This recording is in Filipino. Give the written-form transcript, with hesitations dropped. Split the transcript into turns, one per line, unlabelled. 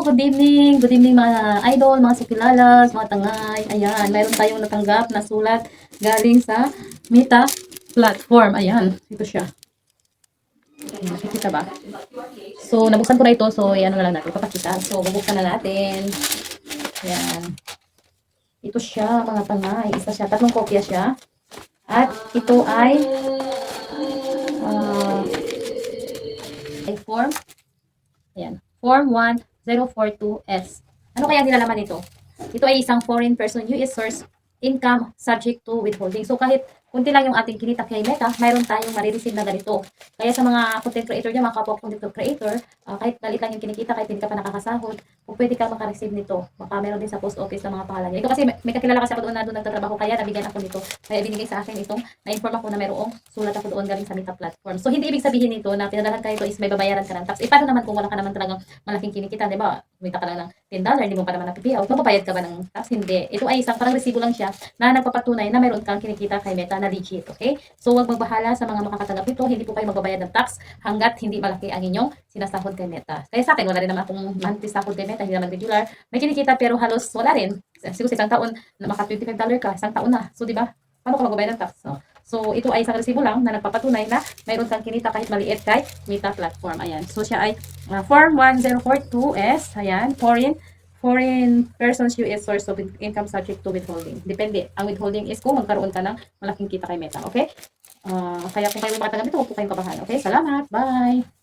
Good evening mga idol, mga sukilalas, mga tangay. Ayan, mayroon tayong natanggap na sulat galing sa Meta platform. Ayan, ito siya. Ayan, nakikita ba? So, nabuksan ko na ito. So, ano na lang natin, papakita. So, bubuksan na natin. Ayan. Ito siya, mga tangay. Isa siya, tatlong kopya siya. At ito ay form. Ayan, form 1042S. Ano kaya nilalaman nito? Ito ay isang foreign person US source income subject to withholding. So kahit kunti lang yung ating kinita kay Meta, mayroon tayong marireceive na ganito. Kaya sa mga content creator niya, mga kapwa content creator, kahit maliit lang yung kinikita, kahit hindi ka pa nakakasahod, kung pwede ka makareceive nito. Baka meron din sa post office ng mga pangalan niya. Ito kasi may kakilala kasi ako doon na doon nagtatrabaho, kaya nabigyan ako nito. Kaya binigay sa akin itong na-inform ako na mayroong sulat ako doon galing sa Meta platform. So hindi ibig sabihin nito na pinadalhan ka ito is may babayaran ka ng tax. Eh paano naman kung wala ka naman talagang malaking kinikita, di ba? Kumita ka lang ng $10, hindi mo pa naman napipiyaw. Magbabayad ka ba ng tax? Hindi. Ito ay isang parang resibo lang siya na nagpapatunay na mayroon kang kinikita kay Meta na legit, okay? So, huwag magbahala sa mga makakatanggap nito. Hindi po kayo magbabayad ng tax hanggat hindi malaki ang inyong sinasahod kay Meta. Kaya sa akin, wala rin naman akong monthly sahod kay Meta, hindi naman regular. May kinikita pero halos wala rin. Siguro isang taon, na maka $25 ka, isang taon na. So, di ba? Paano ka magbabayad ng tax? So, ito ay isang resibo lang na nagpapatunay na mayroon kang kinita kahit maliit kay Meta platform. Ayan. So, siya ay Form 1042S. Ayan. Foreign persons US source of income subject to withholding. Depende. Ang withholding is kung magkaroon ka ng malaking kita kay Meta. Okay? Kaya kung kayo makatanggap ito, huwag po kayong kabahan. Okay? Salamat. Bye!